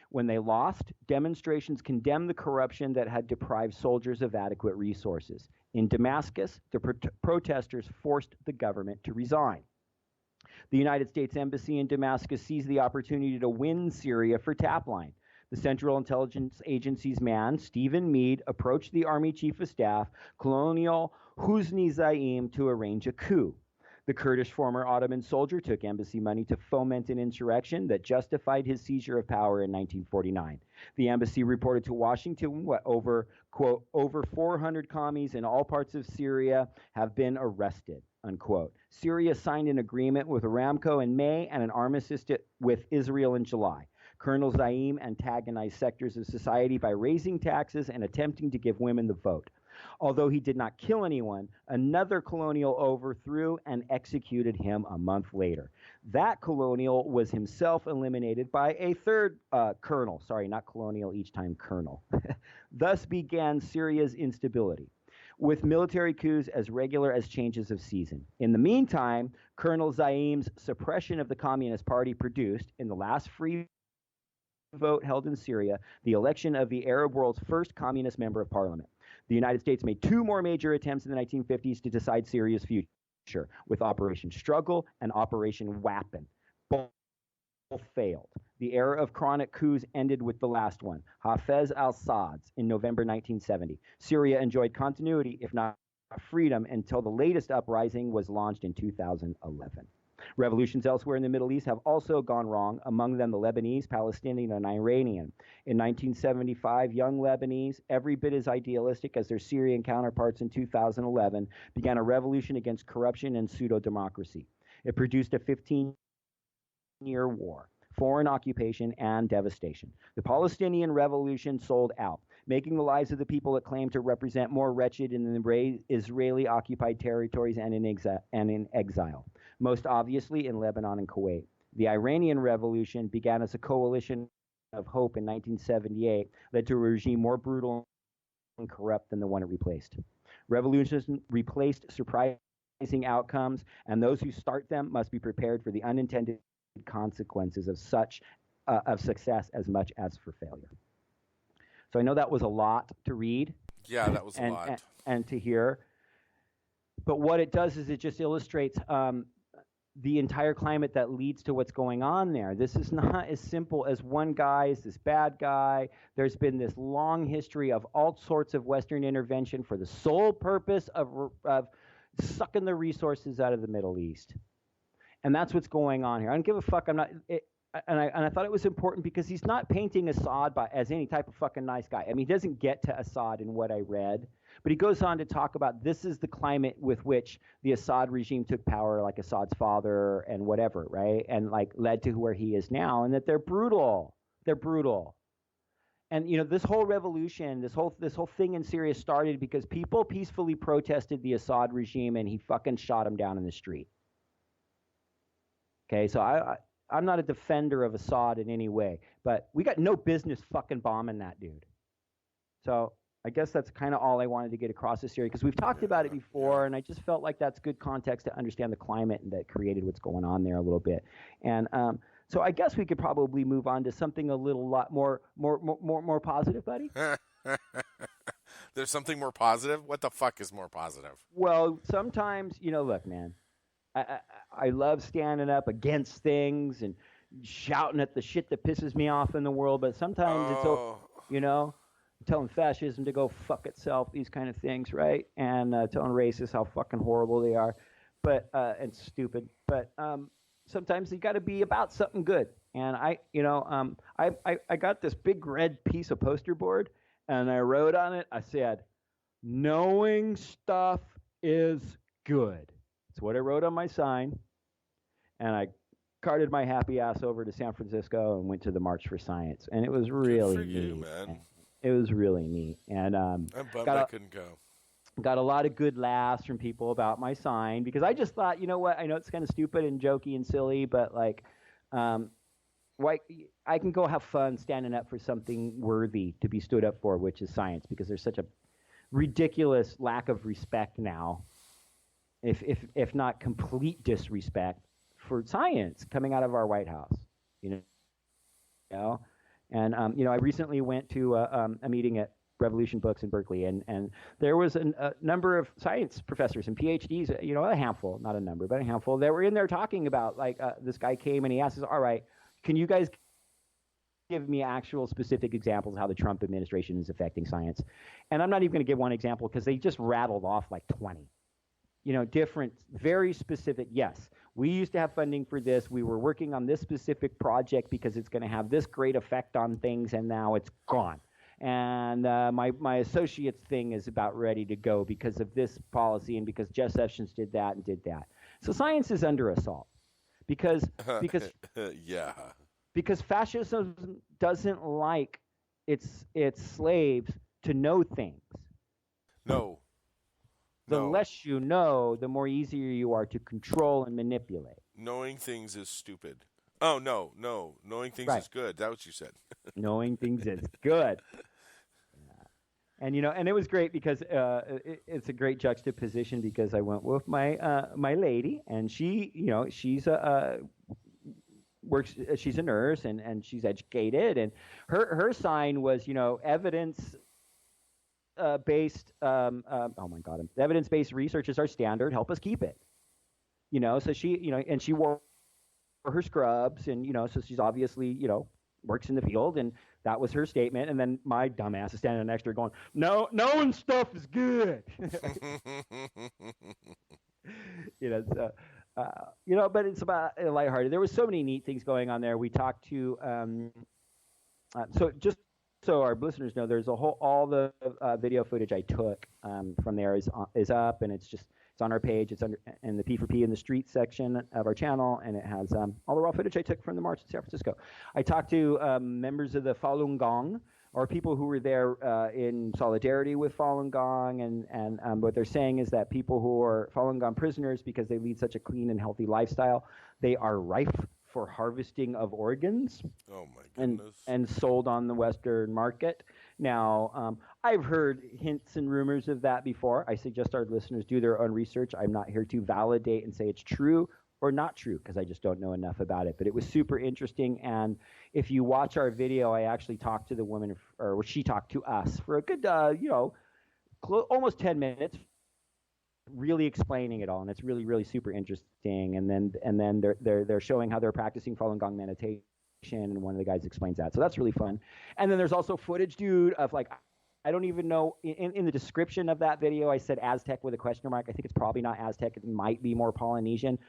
When they lost, demonstrations condemned the corruption that had deprived soldiers of adequate resources. In Damascus, the protesters forced the government to resign. The United States Embassy in Damascus seized the opportunity to win Syria for Tapline. The Central Intelligence Agency's man, Stephen Meade, approached the Army Chief of Staff, Colonel Husni Zaim, to arrange a coup. The Kurdish former Ottoman soldier took embassy money to foment an insurrection that justified his seizure of power in 1949. The embassy reported to Washington quote, over 400 commies in all parts of Syria have been arrested, unquote. Syria signed an agreement with Aramco in May and an armistice with Israel in July. Colonel Zaim antagonized sectors of society by raising taxes and attempting to give women the vote. Although he did not kill anyone, another colonial overthrew and executed him a month later. That colonial was himself eliminated by a third colonel. Sorry, not colonial each time, colonel. Thus began Syria's instability, with military coups as regular as changes of season. In the meantime, Colonel Zaim's suppression of the Communist Party produced, in the last free vote held in Syria, the election of the Arab world's first communist member of parliament. The United States made 2 more major attempts in the 1950s to decide Syria's future, with Operation Struggle and Operation Weapon. Both failed. The era of chronic coups ended with the last one, Hafez al-Assad's, in November 1970. Syria enjoyed continuity, if not freedom, until the latest uprising was launched in 2011. Revolutions elsewhere in the Middle East have also gone wrong, among them the Lebanese, Palestinian, and Iranian. In 1975, young Lebanese, every bit as idealistic as their Syrian counterparts in 2011, began a revolution against corruption and pseudo-democracy. It produced a 15-year war, foreign occupation, and devastation. The Palestinian Revolution sold out, making the lives of the people it claimed to represent more wretched in the Israeli-occupied territories and in exile, most obviously in Lebanon and Kuwait. The Iranian Revolution began as a coalition of hope in 1978, led to a regime more brutal and corrupt than the one it replaced. Revolutions replaced surprising outcomes, and those who start them must be prepared for the unintended consequences of success as much as for failure. So I know that was a lot to read. Yeah, that was a lot. And to hear. But what it does is it just illustrates the entire climate that leads to what's going on there. This is not as simple as one guy is this bad guy. There's been this long history of all sorts of Western intervention for the sole purpose of sucking the resources out of the Middle East. And that's what's going on here. I don't give a fuck. I thought it was important because he's not painting Assad as any type of fucking nice guy. I mean, he doesn't get to Assad in what I read, but he goes on to talk about this is the climate with which the Assad regime took power, like Assad's father and whatever, right? And like led to where he is now, and that they're brutal. They're brutal. And you know, this whole revolution, this whole thing in Syria started because people peacefully protested the Assad regime, and he fucking shot them down in the street. Okay, so I'm not a defender of Assad in any way, but we got no business fucking bombing that dude. So I guess that's kind of all I wanted to get across this Syria, because we've talked about it before, and I just felt like that's good context to understand the climate and that created what's going on there a little bit. And so I guess we could probably move on to something a lot more positive, buddy. There's something more positive? What the fuck is more positive? Well, sometimes, you know, look, man, I love standing up against things and shouting at the shit that pisses me off in the world, but sometimes it's, you know, telling fascism to go fuck itself, these kind of things, right? And telling racists how fucking horrible they are, but and stupid. But sometimes you got to be about something good. And I got this big red piece of poster board, and I wrote on it, I said, knowing stuff is good. That's what I wrote on my sign. And I carted my happy ass over to San Francisco and went to the March for Science. And it was really neat. Man. It was really neat. And I'm bummed I couldn't go. Got a lot of good laughs from people about my sign, because I just thought, you know what, I know it's kind of stupid and jokey and silly, but like, why I can go have fun standing up for something worthy to be stood up for, which is science, because there's such a ridiculous lack of respect now, if not complete disrespect for science coming out of our White House, you know. And you know, I recently went to a meeting at Revolution Books in Berkeley, and there was a number of science professors and PhDs, you know, a handful, not a number, but a handful, that were in there talking about, like, this guy came and he asked us, all right, can you guys give me actual specific examples of how the Trump administration is affecting science? And I'm not even going to give one example, because they just rattled off like 20, you know, different, very specific. Yes, we used to have funding for this. We were working on this specific project because it's going to have this great effect on things, and now it's gone. And my associate's thing is about ready to go because of this policy and because Jeff Sessions did that and did that. So science is under assault because yeah, because fascism doesn't like its slaves to know things. No. The less you know, the more easier you are to control and manipulate. Knowing things is stupid. Oh, no. Knowing things is good. That's what you said. Knowing things is good. And, you know, and it was great because it's a great juxtaposition, because I went with my my lady, and she, you know, she's she's a nurse and she's educated, and her sign was, you know, evidence based evidence-based research is our standard, help us keep it. You know, so she, you know, and she wore her scrubs, and, you know, so she's obviously, you know, works in the field, and that was her statement. And then my dumbass is standing next to her going, no, knowing stuff is good. You know, so but it's about lighthearted. There was so many neat things going on there. We talked to so just so our listeners know, there's all the video footage I took from there is up, and it's on our page. It's under in the P4P in the street section of our channel, and it has all the raw footage I took from the march in San Francisco. I talked to members of the Falun Gong, or people who were there in solidarity with Falun Gong, and what they're saying is that people who are Falun Gong prisoners, because they lead such a clean and healthy lifestyle, they are rife for harvesting of organs. Oh my goodness. And sold on the Western market. Now, I've heard hints and rumors of that before. I suggest our listeners do their own research. I'm not here to validate and say it's true or not true, because I just don't know enough about it. But it was super interesting, and if you watch our video, I actually talked to the woman, or she talked to us for a good, almost 10 minutes, really explaining it all, and it's really, really super interesting. And then they're showing how they're practicing Falun Gong meditation, and one of the guys explains that, so that's really fun. And then there's also footage, dude, of like, I don't even know, in the description of that video I said Aztec with a question mark. I think it's probably not Aztec, it might be more Polynesian.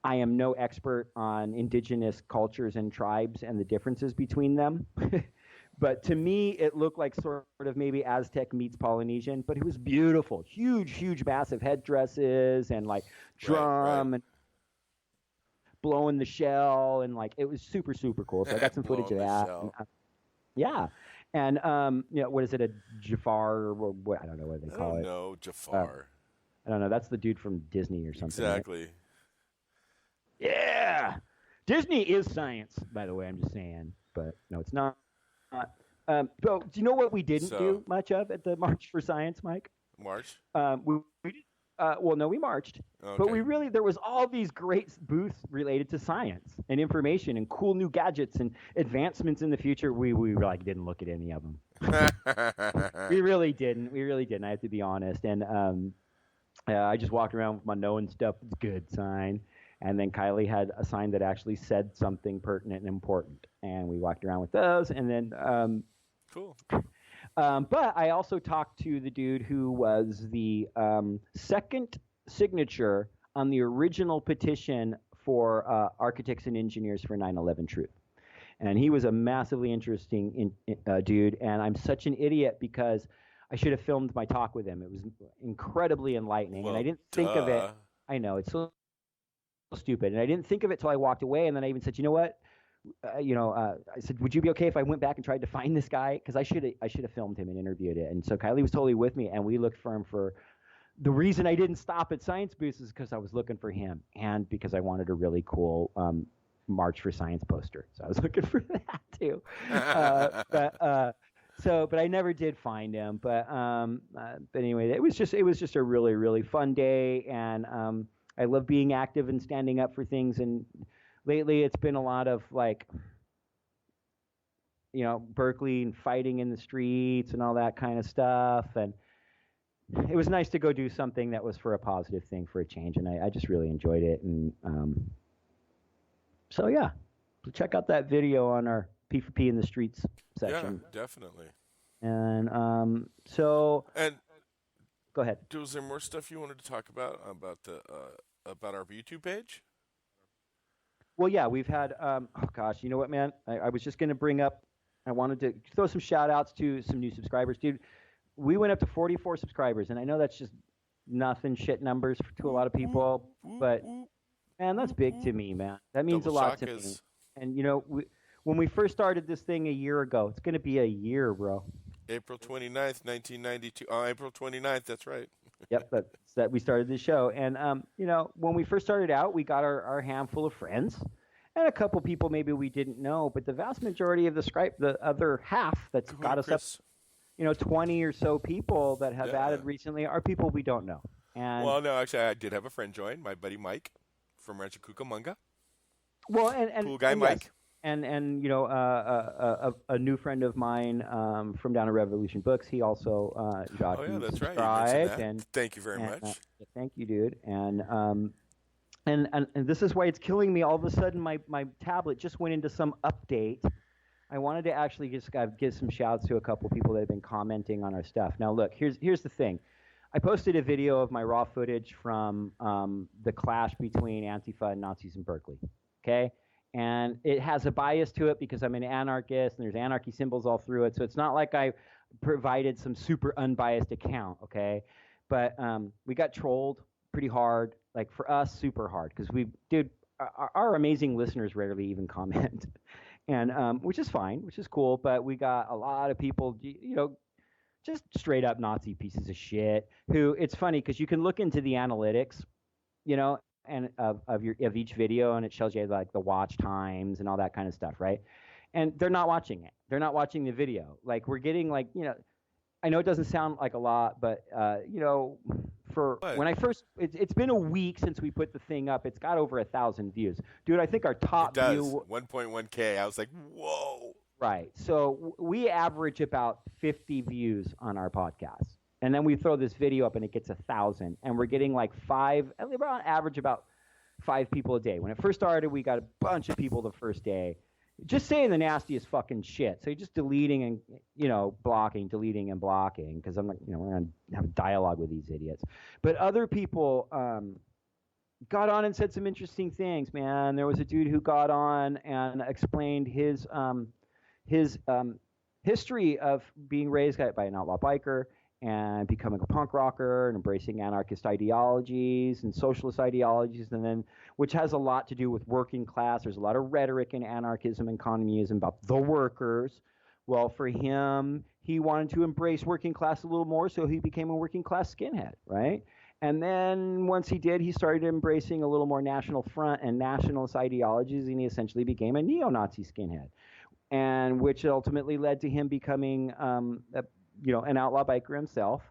I am no expert on indigenous cultures and tribes and the differences between them. But to me, it looked like sort of maybe Aztec meets Polynesian, but it was beautiful. Huge, massive headdresses, and like drum and blowing the shell, and like it was super, super cool. So I got some footage of that. Yeah. And, what is it, a Jafar, or what? I don't know what they call it. No, Jafar. I don't know. That's the dude from Disney or something. Exactly. Right? Yeah. Disney is science, by the way, I'm just saying. But no, it's not. So do you know what we didn't do much of at the March for Science, Mike? March? We marched. Okay. But there was all these great booths related to science and information and cool new gadgets and advancements in the future. We like didn't look at any of them. We really didn't. I have to be honest. And I just walked around with my knowing stuff. It's good sign. And then Kylie had a sign that actually said something pertinent and important, and we walked around with those. And then, cool. But I also talked to the dude who was the second signature on the original petition for architects and engineers for 9/11 Truth, and he was a massively interesting dude. And I'm such an idiot because I should have filmed my talk with him. It was incredibly enlightening, and I didn't think of it. I know it's so stupid, and I didn't think of it till I walked away. And then I even said, you know what, I said, would you be okay if I went back and tried to find this guy, because I should have filmed him and interviewed it. And so Kylie was totally with me, and we looked for him. For the reason I didn't stop at Science Boost is because I was looking for him, and because I wanted a really cool March for Science poster, so I was looking for that too. But I never did find him. But anyway, it was just a really, really fun day, and I love being active and standing up for things. And lately it's been a lot of like, Berkeley and fighting in the streets and all that kind of stuff. And it was nice to go do something that was for a positive thing, for a change. And I just really enjoyed it. And so check out that video on our P4P in the streets section. Yeah, definitely. And And go ahead. Was there more stuff you wanted to talk about about our YouTube page? Well, yeah, we've had. You know what, man? I was just going to bring up. I wanted to throw some shout outs to some new subscribers, dude. We went up to 44 subscribers, and I know that's just nothing, shit numbers to a lot of people, but man, that's big to me, man. That means a lot to me. And when we first started this thing a year ago, it's going to be a year, bro. April 29th, 1992. April 29th, that's right. Yep, that's that we started this show. And, when we first started out, we got our handful of friends and a couple people maybe we didn't know. But the vast majority of the other half that's got us up, 20 or so people that have added recently are people we don't know. And well, no, actually, I did have a friend join, my buddy Mike from Rancho Cucamonga. Well, and cool guy, Mike. Yes. And a new friend of mine from down at Revolution Books, he also that's subscribed. Right. And thank you very much. Thank you, dude. And this is why it's killing me. All of a sudden, my tablet just went into some update. I wanted to actually just give some shouts to a couple people that have been commenting on our stuff. Now, look, here's the thing. I posted a video of my raw footage from the clash between Antifa and Nazis in Berkeley. Okay. And it has a bias to it because I'm an anarchist and there's anarchy symbols all through it. So it's not like I provided some super unbiased account. Okay. But we got trolled pretty hard, like for us, super hard because our amazing listeners rarely even comment. And which is fine, which is cool. But we got a lot of people, just straight up Nazi pieces of shit. Who it's funny because you can look into the analytics, and of each video, and it shows you like the watch times and all that kind of stuff, right? And they're not watching it. They're not watching the video. Like we're getting like I know it doesn't sound like a lot, but for What? when I first, it's been a week since we put the thing up. It's got over 1,000 views, dude. I think our It top does. view, 1.1K. I was like, whoa. right? So we average about 50 views on our podcast, and then we throw this video up and it gets 1,000, and we're getting like about average about 5 people a day. When it first started, we got a bunch of people the first day, just saying the nastiest fucking shit. So you're just deleting and blocking, deleting and blocking because I'm like, we're gonna have a dialogue with these idiots. But other people got on and said some interesting things, man. There was a dude who got on and explained his history of being raised by an outlaw biker and becoming a punk rocker and embracing anarchist ideologies and socialist ideologies, and then which has a lot to do with working class. There's a lot of rhetoric in anarchism and communism about the workers. Well, for him, he wanted to embrace working class a little more, so he became a working class skinhead, right? And then once he did, he started embracing a little more national front and nationalist ideologies, and he essentially became a neo-Nazi skinhead, and which ultimately led to him becoming an outlaw biker himself.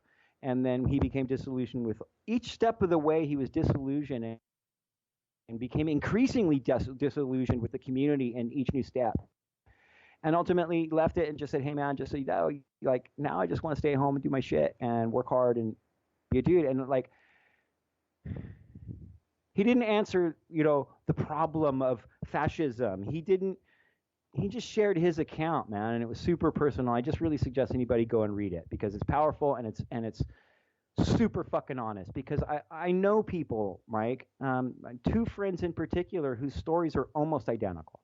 And then he became disillusioned with each step of the way. He was disillusioned and became increasingly disillusioned with the community in each new step. And ultimately left it and just said, hey, man, just so you know, like now I just want to stay home and do my shit and work hard and be a dude. And like, he didn't answer, the problem of fascism. He just shared his account, man, and it was super personal. I just really suggest anybody go and read it because it's powerful and it's super fucking honest. Because I know people, Mike, 2 friends in particular whose stories are almost identical,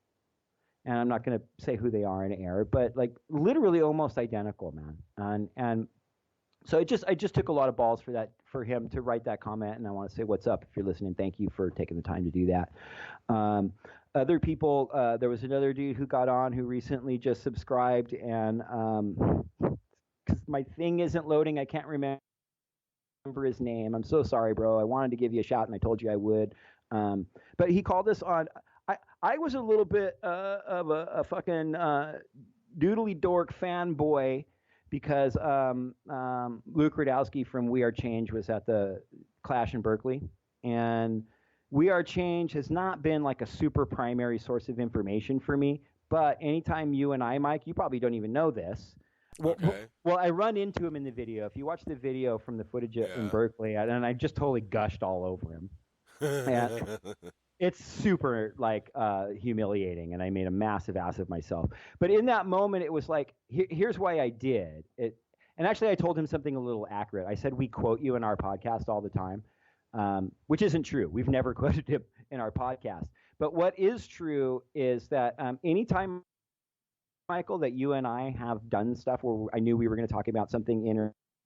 and I'm not going to say who they are in air, but like literally almost identical, man. And so I just took a lot of balls for him to write that comment, and I want to say what's up if you're listening. Thank you for taking the time to do that. Other people, there was another dude who got on who recently just subscribed, and because my thing isn't loading, I can't remember his name. I'm so sorry, bro. I wanted to give you a shout, and I told you I would. But he called us on. I was a little bit of a fucking doodly dork fanboy because Luke Radowski from We Are Change was at the Clash in Berkeley, and We Are Change has not been like a super primary source of information for me. But anytime you and I, Mike, you probably don't even know this. Okay. Well, I run into him in the video. If you watch the video from the footage in Berkeley, and I just totally gushed all over him. And it's super like humiliating, and I made a massive ass of myself. But in that moment, it was like, here's why I did it. And actually, I told him something a little accurate. I said, we quote you in our podcast all the time, which isn't true. We've never quoted him in our podcast. But what is true is that anytime, Michael, that you and I have done stuff where I knew we were going to talk about something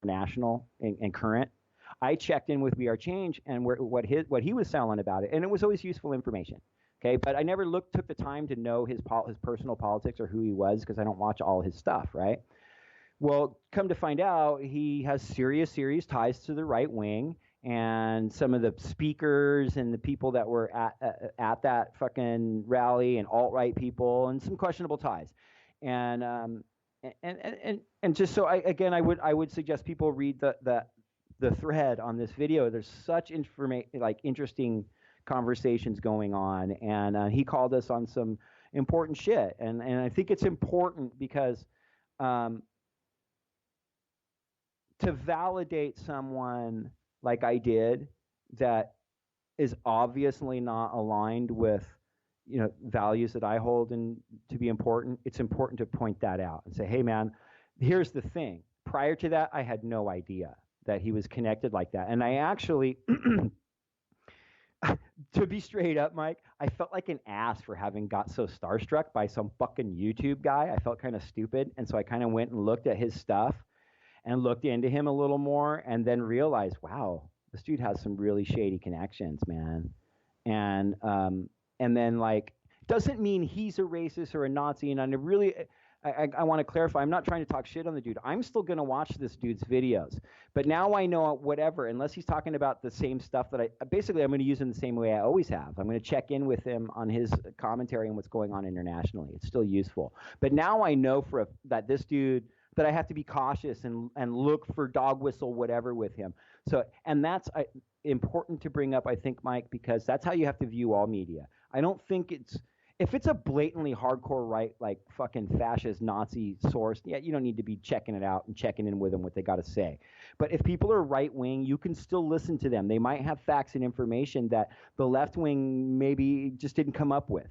international and current, I checked in with We Are Change and what he was selling about it, and it was always useful information. Okay, but I never took the time to know his personal politics or who he was because I don't watch all his stuff, right? Well, come to find out, he has serious ties to the right wing, and some of the speakers and the people that were at that fucking rally and alt-right people, and some questionable ties, and just so I would suggest people read the thread on this video. There's such interesting conversations going on, and he called us on some important shit, and I think it's important because to validate someone like I did that is obviously not aligned with values that I hold and to be important, it's important to point that out and say, hey man, here's the thing. Prior to that, I had no idea. that he was connected like that. And I actually, to be straight up, Mike, I felt like an ass for having got so starstruck by some fucking YouTube guy. I felt kind of stupid. And so I kind of went and looked at his stuff and looked into him a little more and then realized, wow, this dude has some really shady connections, man. And then like, doesn't mean he's a racist or a Nazi. And I really, I want to clarify, I'm not trying to talk shit on the dude. I'm still going to watch this dude's videos. But now I know whatever, unless he's talking about the same stuff that basically I'm going to use him the same way I always have. I'm going to check in with him on his commentary and what's going on internationally. It's still useful. But now I know that this dude, that I have to be cautious and look for dog whistle whatever with him. So, and that's important to bring up, I think, Mike, because that's how you have to view all media. I don't think if it's a blatantly hardcore right, like fucking fascist Nazi source, yeah, you don't need to be checking it out and checking in with them what they got to say. But if people are right wing, you can still listen to them. They might have facts and information that the left wing maybe just didn't come up with.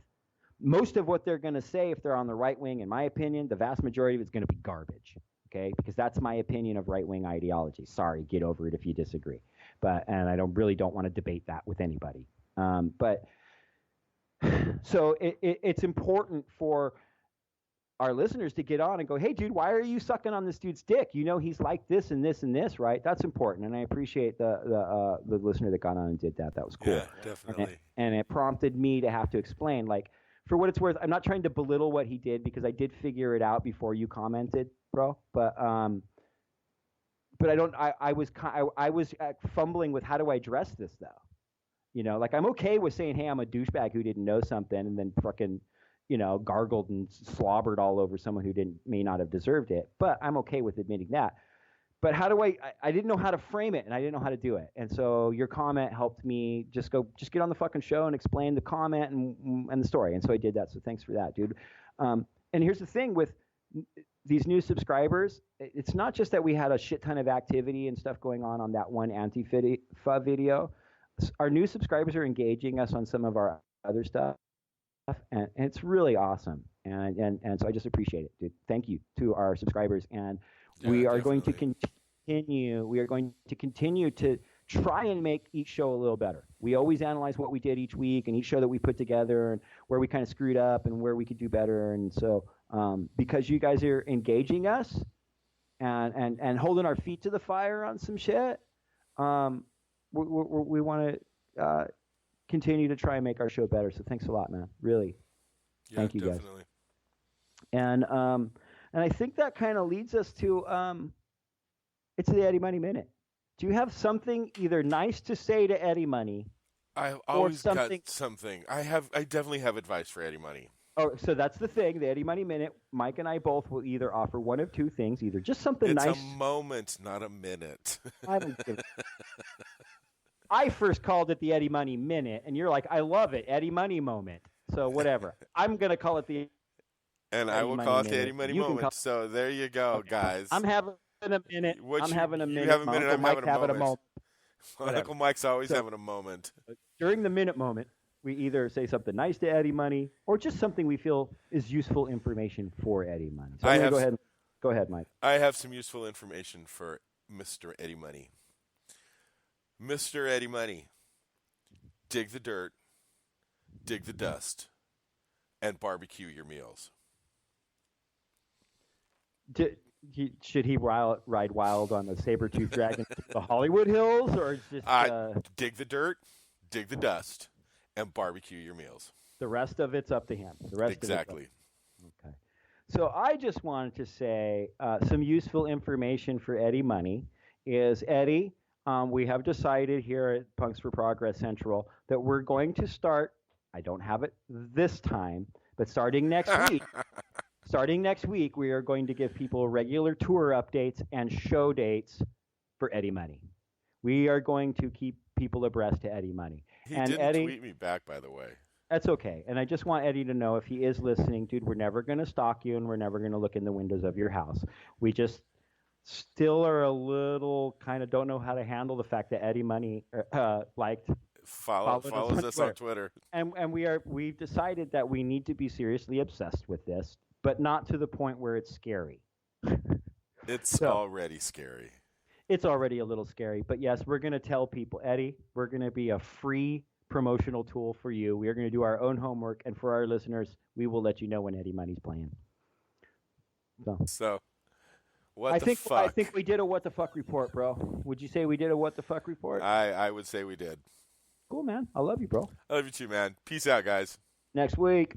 Most of what they're going to say, if they're on the right wing, in my opinion, the vast majority of it's going to be garbage. Okay, because that's my opinion of right wing ideology. Sorry, get over it if you disagree. And I don't want to debate that with anybody. So it's important for our listeners to get on and go, hey, dude, why are you sucking on this dude's dick? You know he's like this and this and this, right? That's important, and I appreciate the listener that got on and did that. That was cool. Yeah, definitely. And it prompted me to have to explain, like, for what it's worth, I'm not trying to belittle what he did because I did figure it out before you commented, bro. But I was fumbling with how do I address this though. You know, like I'm okay with saying, hey, I'm a douchebag who didn't know something and then fucking, gargled and slobbered all over someone who may not have deserved it. But I'm okay with admitting that. But how do I didn't know how to frame it and I didn't know how to do it. And so your comment helped me just get on the fucking show and explain the comment and the story. And so I did that. So thanks for that, dude. And here's the thing with these new subscribers, it's not just that we had a shit ton of activity and stuff going on that one Antifa video. Our new subscribers are engaging us on some of our other stuff, and it's really awesome. And so I just appreciate it, dude. Thank you to our subscribers, and we are going to continue. We are going to continue to try and make each show a little better. We always analyze what we did each week and each show that we put together, and where we kind of screwed up and where we could do better. And so, because you guys are engaging us and holding our feet to the fire on some shit. We want to continue to try and make our show better. So thanks a lot, man. Really. Yeah, thank you, definitely. Guys. And I think that kind of leads us to it's the Eddie Money Minute. Do you have something either nice to say to Eddie Money? I've always got something. I definitely have advice for Eddie Money. Oh, so that's the thing, the Eddie Money Minute. Mike and I both will either offer one of two things, either just something nice. It's a moment, not a minute. I don't give I first called it the Eddie Money Minute, and you're like, I love it, Eddie Money Moment. So whatever. I'm going to call it the And I will call it the Eddie Money Moment. So there you go, guys. I'm having a minute. I'm having a minute. You have a minute, I'm having a moment. Whatever. Uncle Mike's always having a moment. During the minute moment, we either say something nice to Eddie Money or just something we feel is useful information for Eddie Money. So go ahead, Mike. I have some useful information for Mr. Eddie Money. Mr. Eddie Money, dig the dirt, dig the dust, and barbecue your meals. Should he ride wild on the saber-toothed dragon to the Hollywood Hills, or just dig the dirt, dig the dust, and barbecue your meals? The rest of it's up to him. Exactly. Okay. So I just wanted to say some useful information for Eddie Money is, Eddie, we have decided here at Punks for Progress Central that we're going to start, I don't have it this time, but starting next week, we are going to give people regular tour updates and show dates for Eddie Money. We are going to keep people abreast to Eddie Money. He didn't tweet me back, by the way. That's okay. And I just want Eddie to know, if he is listening, dude, we're never going to stalk you and we're never going to look in the windows of your house. We just still are a little kind of don't know how to handle the fact that Eddie Money follows us on Twitter. And we've decided that we need to be seriously obsessed with this, but not to the point where it's scary. It's already scary. It's already a little scary. But yes, we're going to tell people, Eddie, we're going to be a free promotional tool for you. We are going to do our own homework. And for our listeners, we will let you know when Eddie Money's playing. So. So, what I the think I think fuck? we did a what the fuck report, bro. Would you say we did a what the fuck report? I would say we did. Cool, man. I love you, bro. I love you too, man. Peace out, guys. Next week.